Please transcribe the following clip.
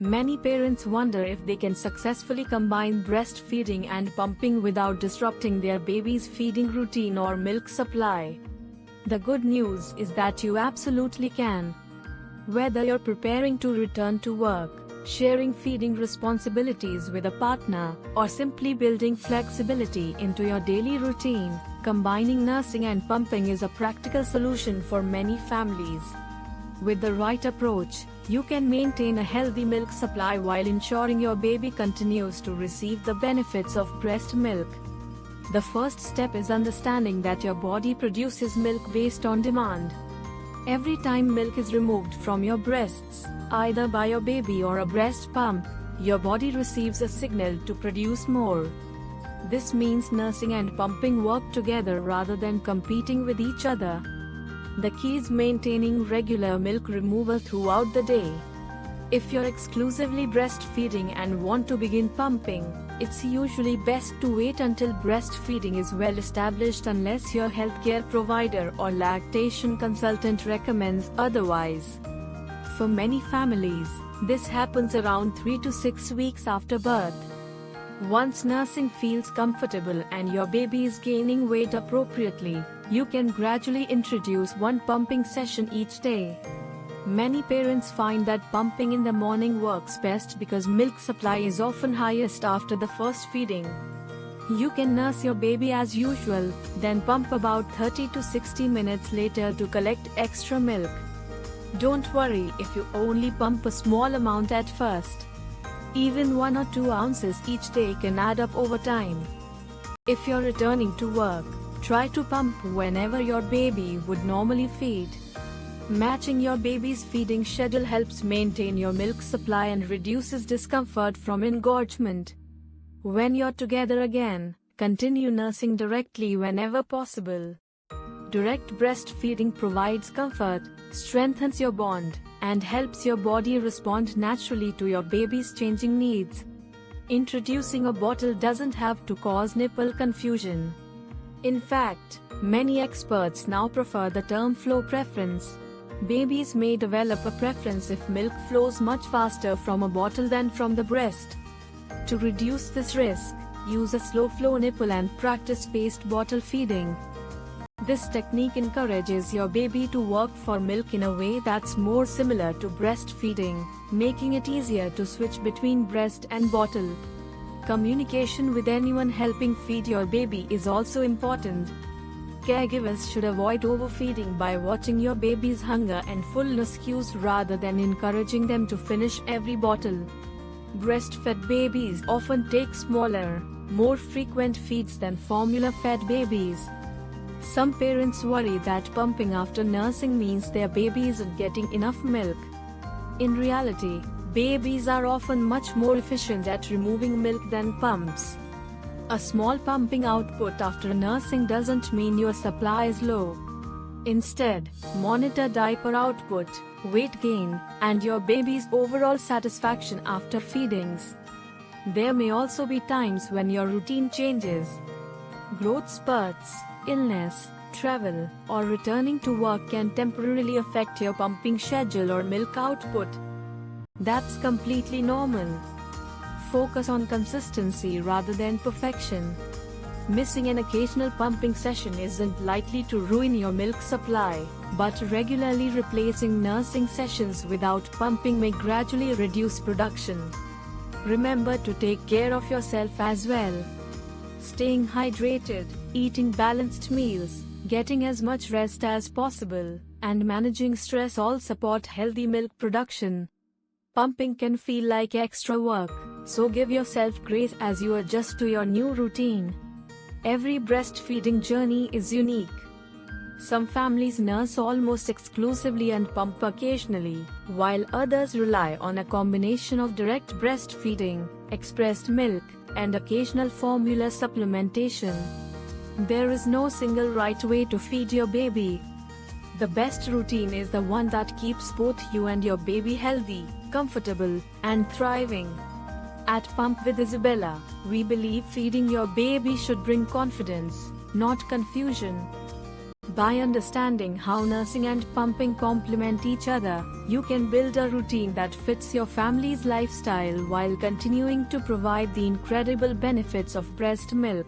Many parents wonder if they can successfully combine breastfeeding and pumping without disrupting their baby's feeding routine or milk supply. The good news is that you absolutely can. Whether you're preparing to return to work, sharing feeding responsibilities with a partner, or simply building flexibility into your daily routine, combining nursing and pumping is a practical solution for many families. With the right approach, you can maintain a healthy milk supply while ensuring your baby continues to receive the benefits of breast milk. The first step is understanding that your body produces milk based on demand. Every time milk is removed from your breasts, either by your baby or a breast pump, your body receives a signal to produce more. This means nursing and pumping work together rather than competing with each other. The key is maintaining regular milk removal throughout the day. If you're exclusively breastfeeding and want to begin pumping, it's usually best to wait until breastfeeding is well established unless your healthcare provider or lactation consultant recommends otherwise. For many families, this happens around 3 to 6 weeks after birth. Once nursing feels comfortable and your baby is gaining weight appropriately, you can gradually introduce one pumping session each day. Many parents find that pumping in the morning works best because milk supply is often highest after the first feeding. You can nurse your baby as usual, then pump about 30 to 60 minutes later to collect extra milk. Don't worry if you only pump a small amount at first. Even 1 or 2 ounces each day can add up over time. If you're returning to work, try to pump whenever your baby would normally feed. Matching your baby's feeding schedule helps maintain your milk supply and reduces discomfort from engorgement. When you're together again, continue nursing directly whenever possible. Direct breastfeeding provides comfort, strengthens your bond, and helps your body respond naturally to your baby's changing needs. Introducing a bottle doesn't have to cause nipple confusion. In fact, many experts now prefer the term flow preference. Babies may develop a preference if milk flows much faster from a bottle than from the breast. To reduce this risk, use a slow flow nipple and practice spaced bottle feeding. This technique encourages your baby to work for milk in a way that's more similar to breastfeeding, making it easier to switch between breast and bottle. Communication with anyone helping feed your baby is also important. Caregivers should avoid overfeeding by watching your baby's hunger and fullness cues rather than encouraging them to finish every bottle. Breastfed babies often take smaller, more frequent feeds than formula-fed babies. Some parents worry that pumping after nursing means their baby isn't getting enough milk. In reality, babies are often much more efficient at removing milk than pumps. A small pumping output after nursing doesn't mean your supply is low. Instead, monitor diaper output, weight gain, and your baby's overall satisfaction after feedings. There may also be times when your routine changes. Growth spurts, illness, travel, or returning to work can temporarily affect your pumping schedule or milk output. That's completely normal. Focus on consistency rather than perfection. Missing an occasional pumping session isn't likely to ruin your milk supply, but regularly replacing nursing sessions without pumping may gradually reduce production. Remember to take care of yourself as well. Staying hydrated, eating balanced meals, getting as much rest as possible, and managing stress all support healthy milk production. Pumping can feel like extra work, so give yourself grace as you adjust to your new routine. Every breastfeeding journey is unique. Some families nurse almost exclusively and pump occasionally, while others rely on a combination of direct breastfeeding, expressed milk, and occasional formula supplementation. There is no single right way to feed your baby. The best routine is the one that keeps both you and your baby healthy, comfortable, and thriving. At Pump with Isabella, we believe feeding your baby should bring confidence, not confusion. By understanding how nursing and pumping complement each other, you can build a routine that fits your family's lifestyle while continuing to provide the incredible benefits of breast milk.